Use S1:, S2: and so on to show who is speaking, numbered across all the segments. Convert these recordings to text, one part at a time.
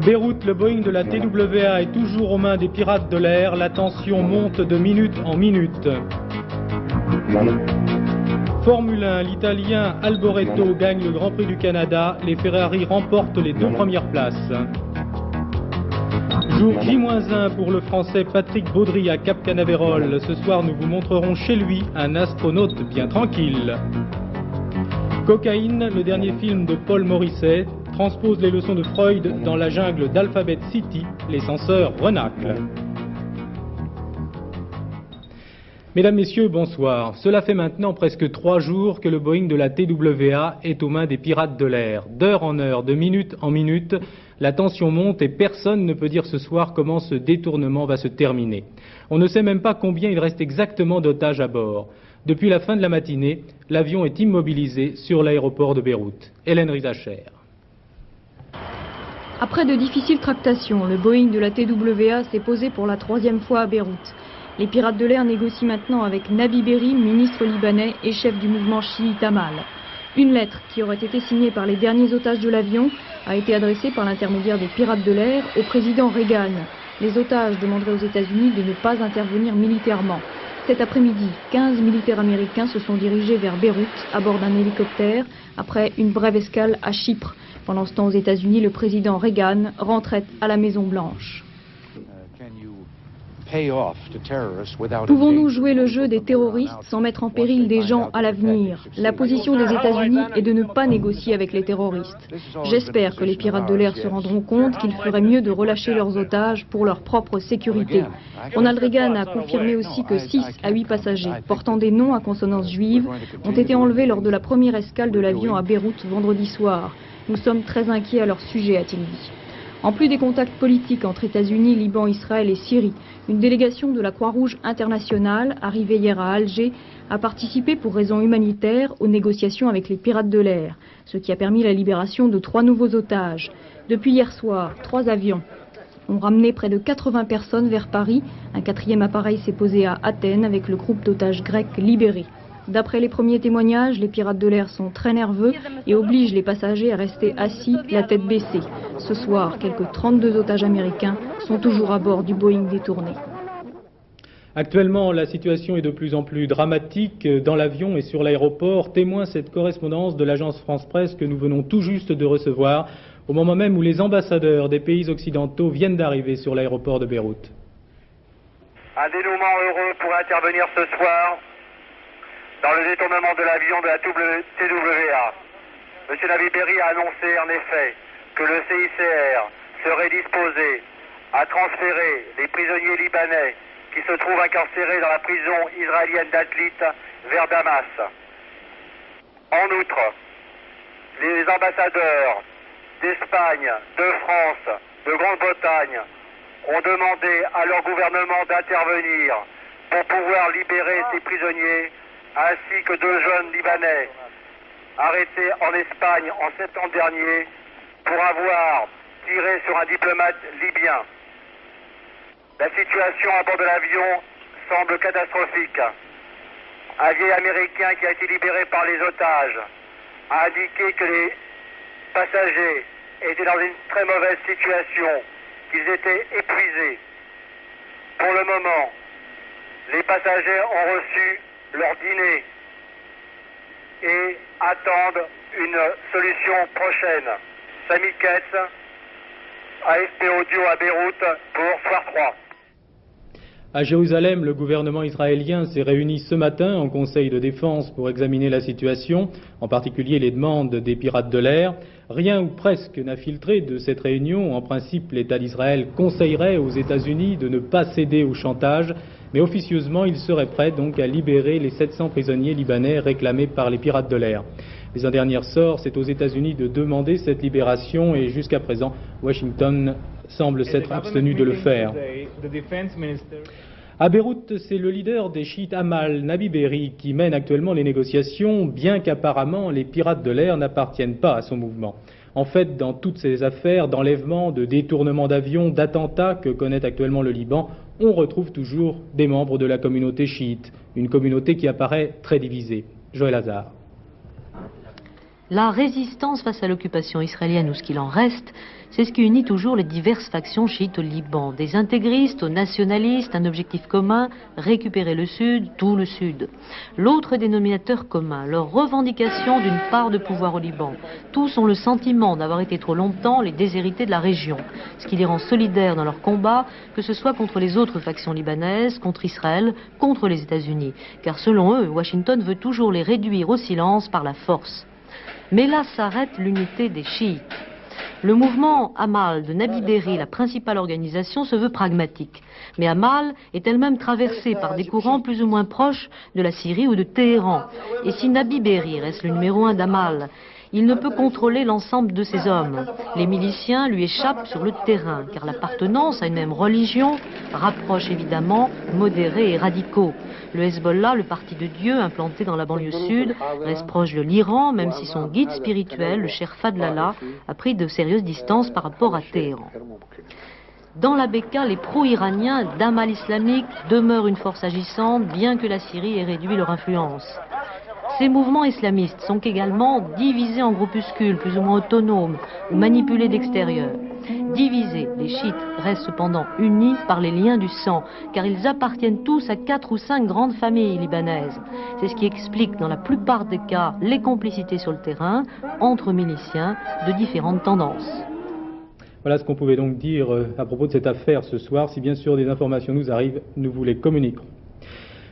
S1: Beyrouth, le Boeing de la TWA est toujours aux mains des pirates de l'air. La tension monte de minute en minute. Formule 1, l'Italien Alboreto gagne le Grand Prix du Canada. Les Ferrari remportent les 2 premières places. Jour J-1 pour le Français Patrick Baudry à Cap Canaveral. Ce soir, nous vous montrerons chez lui un astronaute bien tranquille. Cocaïne, le dernier film de Paul Morisset, transpose les leçons de Freud dans la jungle d'Alphabet City, les censeurs renaclent. Mesdames, Messieurs, bonsoir. Cela fait maintenant presque 3 jours que le Boeing de la TWA est aux mains des pirates de l'air. D'heure en heure, de minute en minute, la tension monte et personne ne peut dire ce soir comment ce détournement va se terminer. On ne sait même pas combien il reste exactement d'otages à bord. Depuis la fin de la matinée, l'avion est immobilisé sur l'aéroport de Beyrouth. Hélène Rizacher.
S2: Après de difficiles tractations, le Boeing de la TWA s'est posé pour la 3e fois à Beyrouth. Les pirates de l'air négocient maintenant avec Nabi Berri, ministre libanais et chef du mouvement chiite Amal. Une lettre qui aurait été signée par les derniers otages de l'avion a été adressée par l'intermédiaire des pirates de l'air au président Reagan. Les otages demanderaient aux États-Unis de ne pas intervenir militairement. Cet après-midi, 15 militaires américains se sont dirigés vers Beyrouth à bord d'un hélicoptère après une brève escale à Chypre. Pendant ce temps, aux États-Unis, le président Reagan rentrait à la Maison-Blanche. Pouvons-nous jouer le jeu des terroristes sans mettre en péril des gens à l'avenir? La position des États-Unis est de ne pas négocier avec les terroristes. J'espère que les pirates de l'air se rendront compte qu'il ferait mieux de relâcher leurs otages pour leur propre sécurité. Ronald Reagan a confirmé aussi que 6 à 8 passagers portant des noms à consonance juive ont été enlevés lors de la première escale de l'avion à Beyrouth vendredi soir. Nous sommes très inquiets à leur sujet, a-t-il dit. En plus des contacts politiques entre États-Unis, Liban, Israël et Syrie, une délégation de la Croix-Rouge internationale, arrivée hier à Alger, a participé pour raisons humanitaires aux négociations avec les pirates de l'air, ce qui a permis la libération de 3 nouveaux otages. Depuis hier soir, 3 avions ont ramené près de 80 personnes vers Paris. Un 4e appareil s'est posé à Athènes avec le groupe d'otages grecs libérés. D'après les premiers témoignages, les pirates de l'air sont très nerveux et obligent les passagers à rester assis, la tête baissée. Ce soir, quelques 32 otages américains sont toujours à bord du Boeing détourné.
S1: Actuellement, la situation est de plus en plus dramatique dans l'avion et sur l'aéroport. Témoin cette correspondance de l'agence France-Presse que nous venons tout juste de recevoir, au moment même où les ambassadeurs des pays occidentaux viennent d'arriver sur l'aéroport de Beyrouth.
S3: Un dénouement heureux pour intervenir ce soir dans le détournement de l'avion de la TWA. M. Nabi Berri a annoncé en effet que le CICR serait disposé à transférer les prisonniers libanais qui se trouvent incarcérés dans la prison israélienne d'Atlit vers Damas. En outre, les ambassadeurs d'Espagne, de France, de Grande-Bretagne ont demandé à leur gouvernement d'intervenir pour pouvoir libérer ces prisonniers, ainsi que 2 jeunes Libanais arrêtés en Espagne en septembre dernier pour avoir tiré sur un diplomate libyen. La situation à bord de l'avion semble catastrophique. Un vieil Américain qui a été libéré par les otages a indiqué que les passagers étaient dans une très mauvaise situation, qu'ils étaient épuisés. Pour le moment, les passagers ont reçu leur dîner et attendent une solution prochaine. Sami Ketz, AFP Audio à Beyrouth pour Soir 3.
S1: À Jérusalem, le gouvernement israélien s'est réuni ce matin en conseil de défense pour examiner la situation, en particulier les demandes des pirates de l'air. Rien ou presque n'a filtré de cette réunion. En principe, l'État d'Israël conseillerait aux États-Unis de ne pas céder au chantage, mais officieusement, il serait prêt donc à libérer les 700 prisonniers libanais réclamés par les pirates de l'air. Mais un dernier sort, c'est aux États-Unis de demander cette libération et jusqu'à présent, Washington semble s'être abstenu de le faire. À Beyrouth, c'est le leader des chiites Amal, Nabi Berri, qui mène actuellement les négociations, bien qu'apparemment les pirates de l'air n'appartiennent pas à son mouvement. En fait, dans toutes ces affaires d'enlèvement, de détournement d'avions, d'attentats que connaît actuellement le Liban, on retrouve toujours des membres de la communauté chiite, une communauté qui apparaît très divisée. Joël Hazard.
S4: La résistance face à l'occupation israélienne, ou ce qu'il en reste, c'est ce qui unit toujours les diverses factions chiites au Liban. Des intégristes aux nationalistes, un objectif commun, récupérer le Sud, tout le Sud. L'autre dénominateur commun, leur revendication d'une part de pouvoir au Liban. Tous ont le sentiment d'avoir été trop longtemps les déshérités de la région, ce qui les rend solidaires dans leur combat, que ce soit contre les autres factions libanaises, contre Israël, contre les États-Unis. Car selon eux, Washington veut toujours les réduire au silence par la force. Mais là s'arrête l'unité des chiites. Le mouvement Amal de Nabi Berri, la principale organisation, se veut pragmatique. Mais Amal est elle-même traversée par des courants plus ou moins proches de la Syrie ou de Téhéran. Et si Nabi Berri reste le numéro 1 d'Amal, il ne peut contrôler l'ensemble de ses hommes. Les miliciens lui échappent sur le terrain, car l'appartenance à une même religion rapproche évidemment modérés et radicaux. Le Hezbollah, le parti de Dieu implanté dans la banlieue sud, reste proche de l'Iran, même si son guide spirituel, le Cheikh Fadlallah, a pris de sérieuses distances par rapport à Téhéran. Dans la Beka, les pro-iraniens d'Amal islamique demeurent une force agissante, bien que la Syrie ait réduit leur influence. Ces mouvements islamistes sont également divisés en groupuscules plus ou moins autonomes ou manipulés d'extérieur. Divisés, les chiites restent cependant unis par les liens du sang, car ils appartiennent tous à 4 ou 5 grandes familles libanaises. C'est ce qui explique dans la plupart des cas les complicités sur le terrain entre miliciens de différentes tendances.
S1: Voilà ce qu'on pouvait donc dire à propos de cette affaire ce soir. Si bien sûr des informations nous arrivent, nous vous les communiquerons.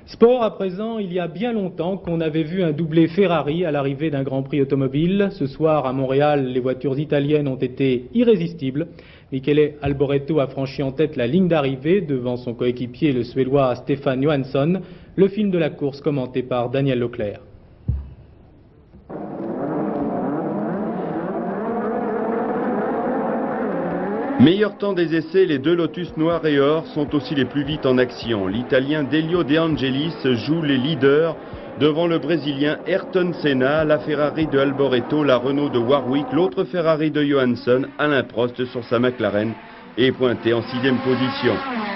S1: Sport à présent, il y a bien longtemps qu'on avait vu un doublé Ferrari à l'arrivée d'un Grand Prix automobile. Ce soir à Montréal, les voitures italiennes ont été irrésistibles. Michele Alboreto a franchi en tête la ligne d'arrivée devant son coéquipier le Suédois Stefan Johansson. Le film de la course commenté par Daniel Leclerc.
S5: Meilleur temps des essais, les deux Lotus noirs et or sont aussi les plus vite en action. L'Italien Delio De Angelis joue les leaders devant le Brésilien Ayrton Senna, la Ferrari de Alboreto, la Renault de Warwick, l'autre Ferrari de Johansson, Alain Prost sur sa McLaren est pointé en 6e position.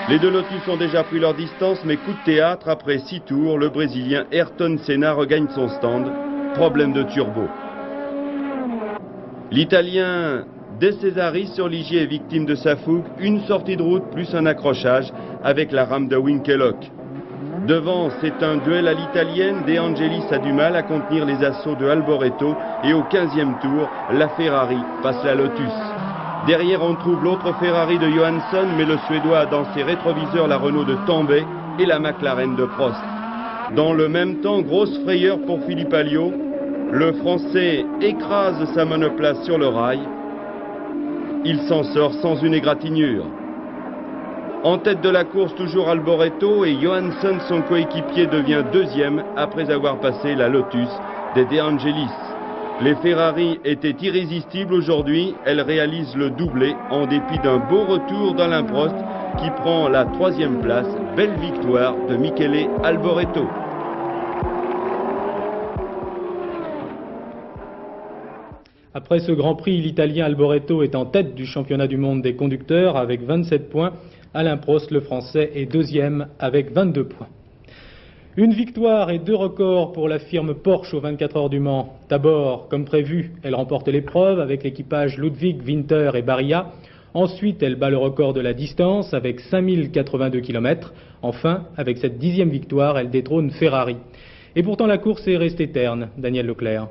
S5: Les deux Lotus ont déjà pris leur distance, mais coup de théâtre, après 6 tours, le Brésilien Ayrton Senna regagne son stand. Problème de turbo. L'Italien De Cesaris sur Ligier est victime de sa fougue, une sortie de route plus un accrochage avec la rame de Winkelhock. Devant, c'est un duel à l'italienne, De Angelis a du mal à contenir les assauts de Alboreto et au 15e tour, la Ferrari passe la Lotus. Derrière, on trouve l'autre Ferrari de Johansson, mais le Suédois a dans ses rétroviseurs la Renault de Tambay et la McLaren de Prost. Dans le même temps, grosse frayeur pour Philippe Alliot, le Français écrase sa monoplace sur le rail. Il s'en sort sans une égratignure. En tête de la course, toujours Alboreto, et Johansson, son coéquipier, devient 2e après avoir passé la Lotus des De Angelis. Les Ferrari étaient irrésistibles aujourd'hui. Elles réalisent le doublé en dépit d'un beau retour d'Alain Prost qui prend la 3e place. Belle victoire de Michele Alboreto.
S1: Après ce Grand Prix, l'Italien Alboreto est en tête du championnat du monde des conducteurs avec 27 points. Alain Prost, le Français, est 2e avec 22 points. Une victoire et 2 records pour la firme Porsche aux 24 heures du Mans. D'abord, comme prévu, elle remporte l'épreuve avec l'équipage Ludwig, Winter et Barilla. Ensuite, elle bat le record de la distance avec 5082 km. Enfin, avec cette 10e victoire, elle détrône Ferrari. Et pourtant, la course est restée terne. Daniel Leclerc.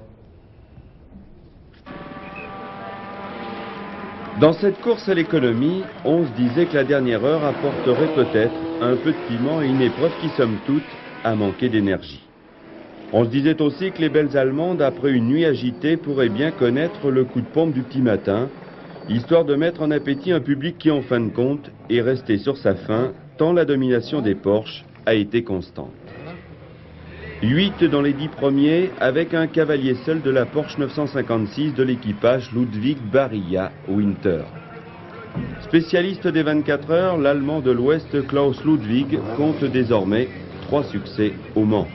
S5: Dans cette course à l'économie, on se disait que la dernière heure apporterait peut-être un peu de piment et une épreuve qui, somme toute, a manqué d'énergie. On se disait aussi que les belles Allemandes, après une nuit agitée, pourraient bien connaître le coup de pompe du petit matin, histoire de mettre en appétit un public qui, en fin de compte, est resté sur sa faim, tant la domination des Porsche a été constante. 8 dans les 10 premiers, avec un cavalier seul de la Porsche 956 de l'équipage Ludwig Barilla Winter. Spécialiste des 24 heures, l'Allemand de l'Ouest Klaus Ludwig compte désormais 3 succès au Mans.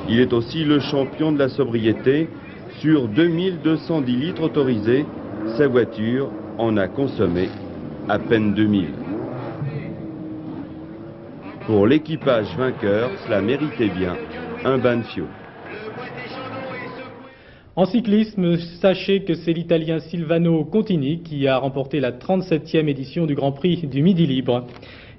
S5: Il est aussi le champion de la sobriété. Sur 2210 litres autorisés, sa voiture en a consommé à peine 2000. Pour l'équipage vainqueur, cela méritait bien un bain de fioul.
S1: En cyclisme, sachez que c'est l'Italien Silvano Contini qui a remporté la 37e édition du Grand Prix du Midi Libre.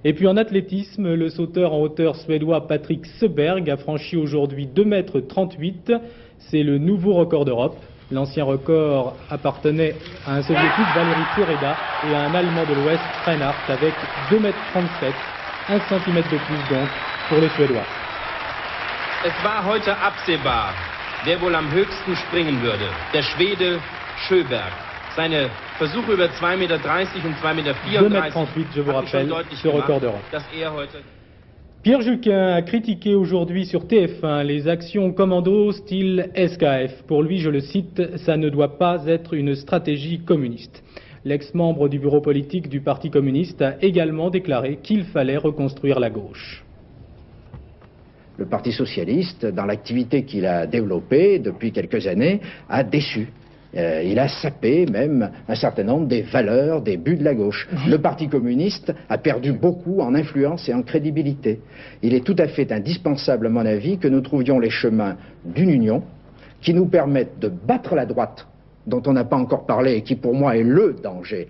S1: Et puis en athlétisme, le sauteur en hauteur suédois Patrick Seberg a franchi aujourd'hui 2,38 m. C'est le nouveau record d'Europe. L'ancien record appartenait à un soviétique, Valéry Tereda, et à un Allemand de l'Ouest, Reinhardt, avec 2,37 m, 1 cm de plus donc pour les Suédois.
S6: Es war heute absehbar, wer wohl am höchsten springen würde. Der Schwede Sjöberg. Seine Versuche über 2,30 m und 2,34 m.
S1: 2,38 m, je vous rappelle, ce record d'Europe. Pierre Juquin a critiqué aujourd'hui sur TF1 les actions commando style SKF. Pour lui, je le cite, ça ne doit pas être une stratégie communiste. L'ex-membre du bureau politique du Parti communiste a également déclaré qu'il fallait reconstruire la gauche.
S7: Le Parti socialiste, dans l'activité qu'il a développée depuis quelques années, a déçu. Il a sapé même un certain nombre des valeurs, des buts de la gauche. Le Parti communiste a perdu beaucoup en influence et en crédibilité. Il est tout à fait indispensable, à mon avis, que nous trouvions les chemins d'une union qui nous permettent de battre la droite, dont on n'a pas encore parlé et qui pour moi est le danger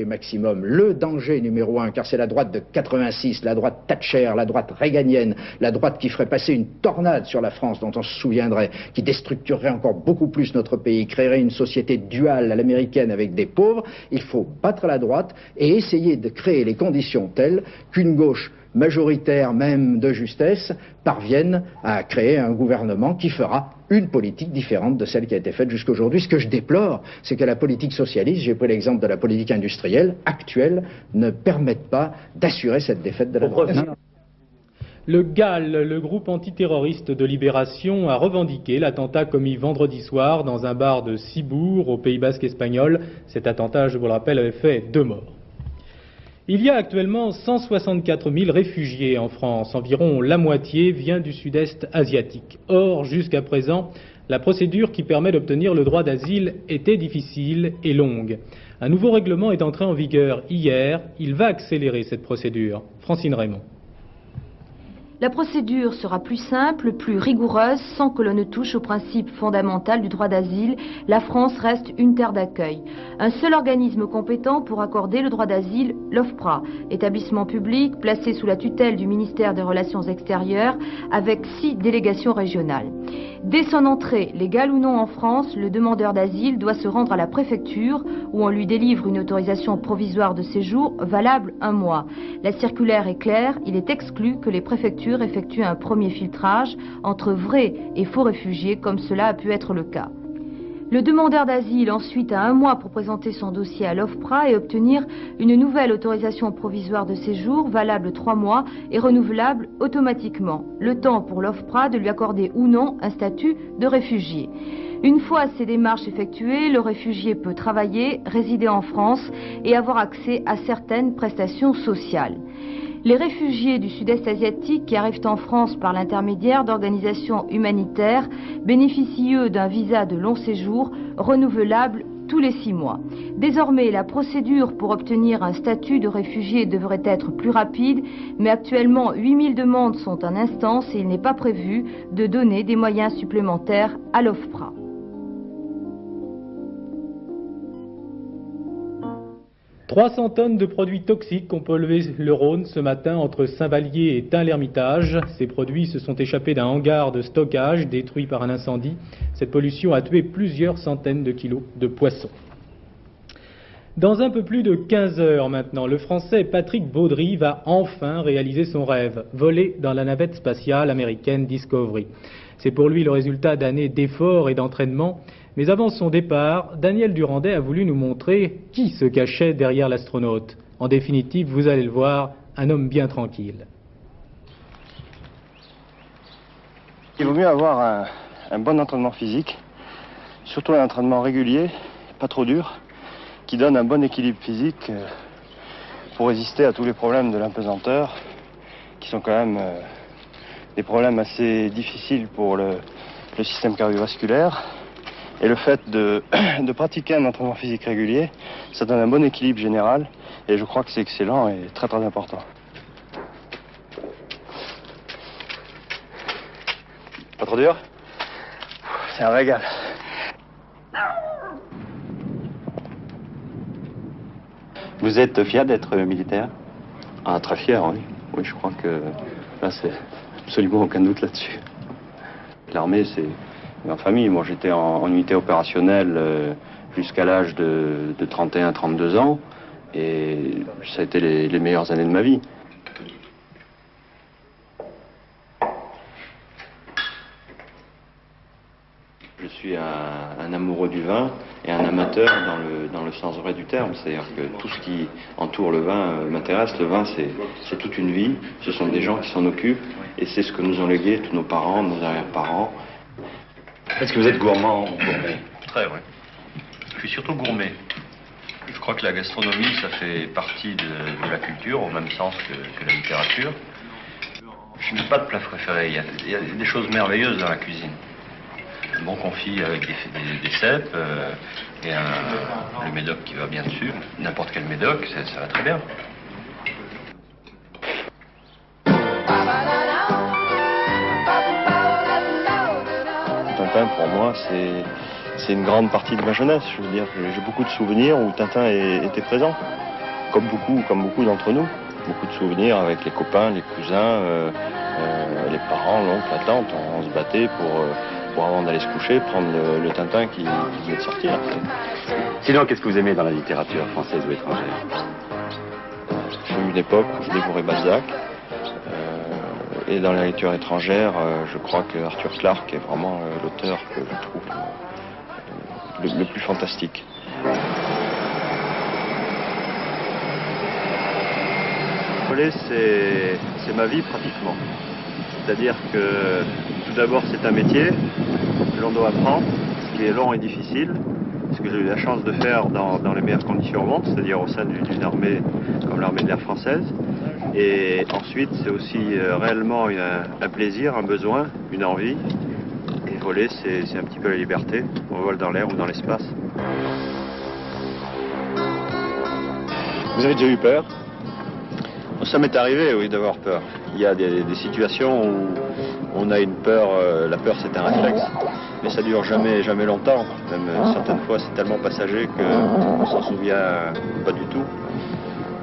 S7: maximum, le danger numéro 1, car c'est la droite de 86, la droite Thatcher, la droite réganienne, la droite qui ferait passer une tornade sur la France dont on se souviendrait, qui déstructurerait encore beaucoup plus notre pays, créerait une société duale à l'américaine avec des pauvres. Il faut battre la droite et essayer de créer les conditions telles qu'une gauche majoritaire, même de justesse, parvienne à créer un gouvernement qui fera une politique différente de celle qui a été faite jusqu'aujourd'hui. Ce que je déplore, c'est que la politique socialiste, j'ai pris l'exemple de la politique industrielle actuelle, ne permette pas d'assurer cette défaite de la droite.
S1: Le GAL, le groupe antiterroriste de Libération, a revendiqué l'attentat commis vendredi soir dans un bar de Cibourg, au Pays Basque espagnol. Cet attentat, je vous le rappelle, avait fait 2 morts. Il y a actuellement 164 000 réfugiés en France. Environ la moitié vient du sud-est asiatique. Or, jusqu'à présent, la procédure qui permet d'obtenir le droit d'asile était difficile et longue. Un nouveau règlement est entré en vigueur hier. Il va accélérer cette procédure. Francine Raymond.
S2: La procédure sera plus simple, plus rigoureuse, sans que l'on ne touche au principe fondamental du droit d'asile. La France reste une terre d'accueil. Un seul organisme compétent pour accorder le droit d'asile, l'OFPRA, établissement public placé sous la tutelle du ministère des Relations extérieures, avec 6 délégations régionales. Dès son entrée, légale ou non en France, le demandeur d'asile doit se rendre à la préfecture où on lui délivre une autorisation provisoire de séjour valable 1 mois. La circulaire est claire, il est exclu que les préfectures effectuent un premier filtrage entre vrais et faux réfugiés comme cela a pu être le cas. Le demandeur d'asile ensuite a 1 mois pour présenter son dossier à l'OFPRA et obtenir une nouvelle autorisation provisoire de séjour valable 3 mois et renouvelable automatiquement. Le temps pour l'OFPRA de lui accorder ou non un statut de réfugié. Une fois ces démarches effectuées, le réfugié peut travailler, résider en France et avoir accès à certaines prestations sociales. Les réfugiés du sud-est asiatique qui arrivent en France par l'intermédiaire d'organisations humanitaires bénéficient eux d'un visa de long séjour renouvelable tous les 6 mois. Désormais, la procédure pour obtenir un statut de réfugié devrait être plus rapide, mais actuellement 8000 demandes sont en instance et il n'est pas prévu de donner des moyens supplémentaires à l'OFPRA.
S1: 300 tonnes de produits toxiques ont pollué le Rhône ce matin entre Saint-Vallier et Tain-l'Hermitage. Ces produits se sont échappés d'un hangar de stockage détruit par un incendie. Cette pollution a tué plusieurs centaines de kilos de poissons. Dans un peu plus de 15 heures maintenant, le Français Patrick Baudry va enfin réaliser son rêve, voler dans la navette spatiale américaine Discovery. C'est pour lui le résultat d'années d'efforts et d'entraînement. Mais avant son départ, Daniel Durandet a voulu nous montrer qui se cachait derrière l'astronaute. En définitive, vous allez le voir, un homme bien tranquille.
S8: Il vaut mieux avoir un bon entraînement physique, surtout un entraînement régulier, pas trop dur, qui donne un bon équilibre physique pour résister à tous les problèmes de l'impesanteur, qui sont quand même des problèmes assez difficiles pour le système cardiovasculaire. Et le fait de pratiquer un entraînement physique régulier, ça donne un bon équilibre général. Et je crois que c'est excellent et très très important. Pas trop dur? C'est un régal.
S9: Vous êtes fier d'être militaire?
S8: Ah, très fier, oui. Oui, je crois que là, c'est absolument aucun doute là-dessus. L'armée, c'est ma famille. Moi, j'étais en unité opérationnelle jusqu'à l'âge de 31-32 ans. Et ça a été les meilleures années de ma vie. Je suis un amoureux du vin et un amateur dans le sens vrai du terme. C'est-à-dire que tout ce qui entoure le vin m'intéresse. Le vin, c'est toute une vie. Ce sont des gens qui s'en occupent. Et c'est ce que nous ont légué tous nos parents, nos arrière-parents.
S9: Est-ce que vous êtes gourmand ou gourmet?
S8: Très, oui. Je suis surtout gourmet. Je crois que la gastronomie, ça fait partie de la culture, au même sens que la littérature. Je n'ai pas de plat préféré. Il y a des choses merveilleuses dans la cuisine. Un bon confit avec des cèpes et le médoc qui va bien dessus. N'importe quel médoc, ça va très bien. Tintin, pour moi, c'est une grande partie de ma jeunesse. Je veux dire, j'ai beaucoup de souvenirs où Tintin était présent, comme beaucoup d'entre nous. Beaucoup de souvenirs avec les copains, les cousins, les parents, l'oncle, la tante. On se battait pour avant d'aller se coucher, prendre le Tintin qui venait de sortir.
S9: Sinon, qu'est-ce que vous aimez dans la littérature française ou étrangère?
S8: J'ai eu une époque où je dévorais Balzac. Et dans la lecture étrangère, je crois que Arthur Clarke est vraiment l'auteur que je trouve le plus fantastique. Voler, c'est ma vie pratiquement. C'est-à-dire que tout d'abord c'est un métier que l'on doit apprendre, qui est long et difficile, ce que j'ai eu la chance de faire dans les meilleures conditions au monde, c'est-à-dire au sein d'une armée comme l'armée de l'air française. Et ensuite c'est aussi réellement un plaisir, un besoin, une envie. Et voler, c'est un petit peu la liberté. On vole dans l'air ou dans l'espace.
S9: Vous avez déjà eu peur?
S8: Ça m'est arrivé, oui, d'avoir peur. Il y a des situations où on a une peur, la peur c'est un réflexe, mais ça dure jamais longtemps. Même certaines fois c'est tellement passager qu'on s'en souvient pas du tout.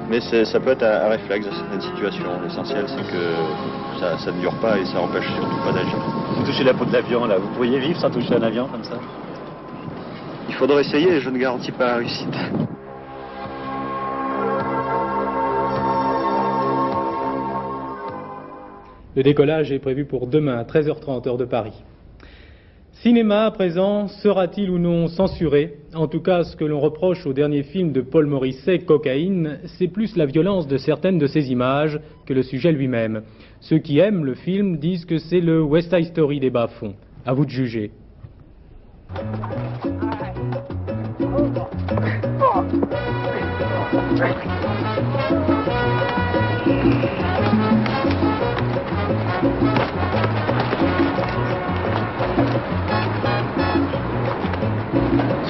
S8: Mais ça peut être un réflexe dans certaines situations. L'essentiel c'est que ça ne dure pas et ça empêche surtout pas d'agir.
S9: Vous touchez la peau de l'avion là, vous pourriez vivre sans toucher un avion comme ça?
S8: Il faudrait essayer et je ne garantis pas la réussite.
S1: Le décollage est prévu pour demain à 13h30 heure de Paris. Cinéma à présent, sera-t-il ou non censuré? En tout cas, ce que l'on reproche au dernier film de Paul Morisset, Cocaïne, c'est plus la violence de certaines de ses images que le sujet lui-même. Ceux qui aiment le film disent que c'est le West Side Story des bas-fonds. À vous de juger.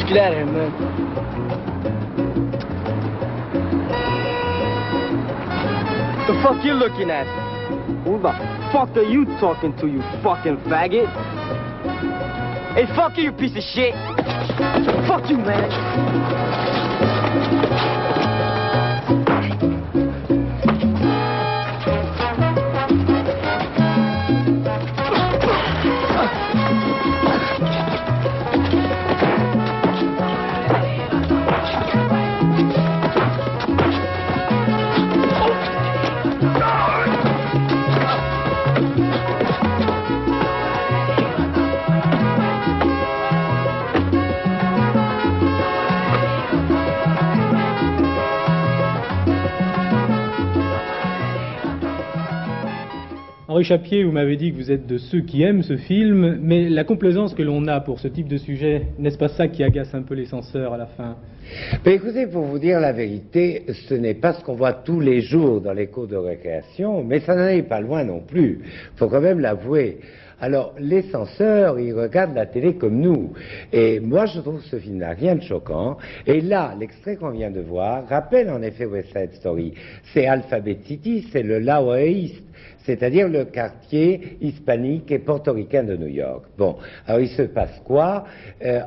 S10: Get out of here, man. The fuck you looking at? Who the fuck are you talking to, you fucking faggot? Hey, fuck you, you piece of shit. Fuck you, man.
S1: Henri Chapier, vous m'avez dit que vous êtes de ceux qui aiment ce film, mais la complaisance que l'on a pour ce type de sujet, n'est-ce pas ça qui agace un peu les censeurs à la fin?
S11: Ben écoutez, pour vous dire la vérité, ce n'est pas ce qu'on voit tous les jours dans les cours de récréation, mais ça n'en est pas loin non plus. Il faut quand même l'avouer. Alors, les censeurs, ils regardent la télé comme nous. Et moi, je trouve que ce film n'a rien de choquant. Et là, l'extrait qu'on vient de voir rappelle en effet West Side Story. C'est Alphabet City, c'est le laoïste. c'est-à-dire le quartier hispanique et portoricain de New York. Bon, alors il se passe quoi?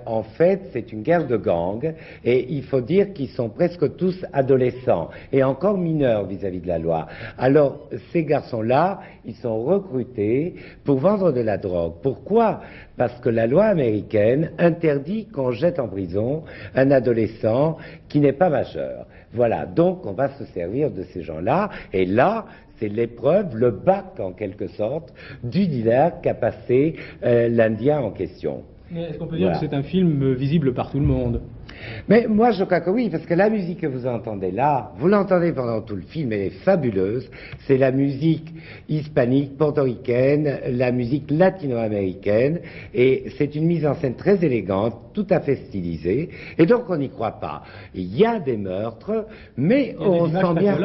S11: En fait, c'est une guerre de gangs, et il faut dire qu'ils sont presque tous adolescents, et encore mineurs vis-à-vis de la loi. Alors, ces garçons-là, ils sont recrutés pour vendre de la drogue. Pourquoi? Parce que la loi américaine interdit qu'on jette en prison un adolescent qui n'est pas majeur. Voilà, donc on va se servir de ces gens-là, et là, c'est l'épreuve, le bac en quelque sorte, du dealer qu'a passé l'Indien en question.
S1: Mais est-ce qu'on peut dire que c'est un film visible par tout le monde?
S11: Mais moi je crois que oui, parce que la musique que vous entendez là, vous l'entendez pendant tout le film, elle est fabuleuse. C'est la musique hispanique, portoricaine, la musique latino-américaine, et c'est une mise en scène très élégante, tout à fait stylisée, et donc on n'y croit pas. Il y a des meurtres, mais on sent bien...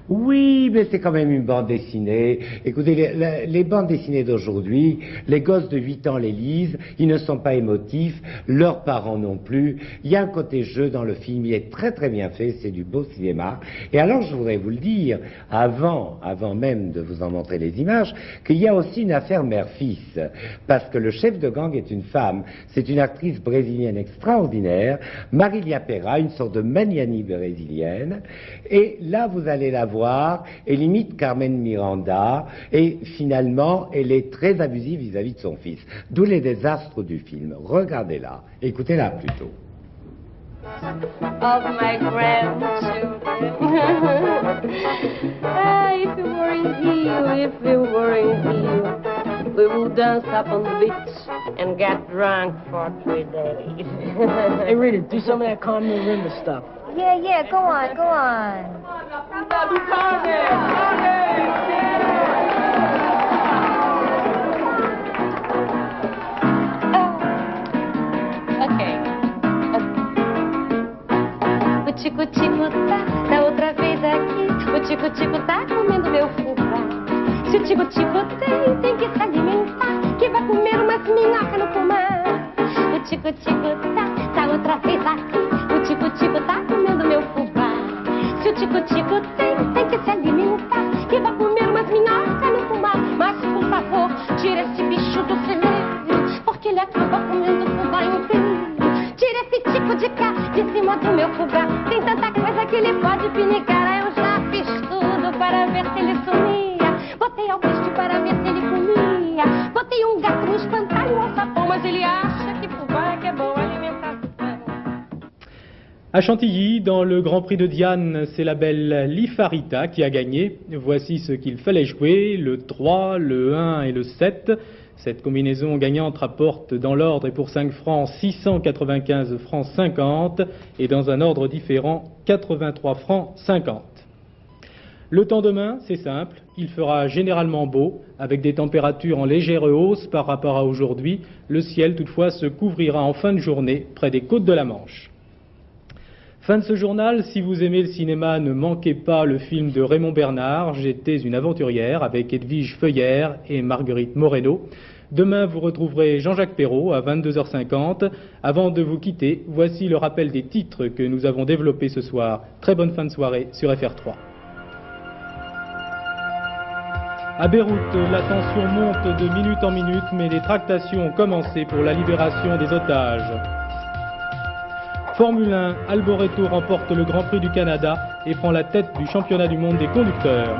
S11: Oui, mais c'est quand même une bande dessinée. Écoutez, les bandes dessinées d'aujourd'hui, les gosses de 8 ans les lisent, ils ne sont pas émotifs, leurs parents non plus. Il y a un côté jeu dans le film, il est très très bien fait, c'est du beau cinéma. Et alors je voudrais vous le dire, avant même de vous en montrer les images, qu'il y a aussi une affaire mère-fils, parce que le chef de gang est une femme, c'est une actrice brésilienne extraordinaire, Marilia Pera, une sorte de Magnani brésilienne, et là vous allez la voir, elle imite Carmen Miranda, et finalement elle est très abusive vis-à-vis de son fils, d'où les désastres du film. Regardez-la, écoutez-la plutôt.
S12: Of my grandchildren. If you were in Rio, if you were in Rio, we will dance up on the beach and get drunk for 3 days.
S10: Hey Rita, do some of that Carmen Miranda stuff.
S13: Yeah, go on.
S12: O tico-tico tá outra vez aqui. O tico-tico tá comendo meu fubá. Se o tico-tico tem que se alimentar, que vai comer umas minhocas no pomar. O tico-tico tá outra vez aqui. O tico-tico tá comendo meu fubá. Se o tico-tico tem que se alimentar, que vai comer umas minhocas no pomar. Mas por favor, tira esse bicho do celeiro, porque ele acaba comendo o fubá inteiro. Tira esse tico de cá, de cima do meu fubá. Tem tanta coisa que ele pode pinicar. Eu já fiz tudo para ver se ele sumia. Botei alpiste para ver se ele comia. Botei gato no espantalho, um sapão, mas ele acha que fubá é que é bom alimentar.
S1: À Chantilly, dans le Grand Prix de Diane, c'est la belle Lifarita qui a gagné. Voici ce qu'il fallait jouer, le 3, le 1 et le 7. Cette combinaison gagnante rapporte dans l'ordre et pour 5 francs 695 francs 50 et dans un ordre différent 83 francs 50. Le temps demain, c'est simple, il fera généralement beau avec des températures en légère hausse par rapport à aujourd'hui. Le ciel toutefois se couvrira en fin de journée près des côtes de la Manche. Fin de ce journal, si vous aimez le cinéma, ne manquez pas le film de Raymond Bernard, J'étais une aventurière, avec Edwige Feuillère et Marguerite Moreno. Demain, vous retrouverez Jean-Jacques Perrault à 22h50. Avant de vous quitter, voici le rappel des titres que nous avons développés ce soir. Très bonne fin de soirée sur FR3. À Beyrouth, la tension monte de minute en minute, mais des tractations ont commencé pour la libération des otages. Formule 1, Alboreto remporte le Grand Prix du Canada et prend la tête du championnat du monde des conducteurs.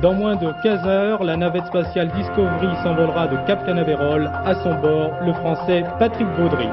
S1: Dans moins de 15 heures, la navette spatiale Discovery s'envolera de Cap Canaveral, à son bord le Français Patrick Baudry.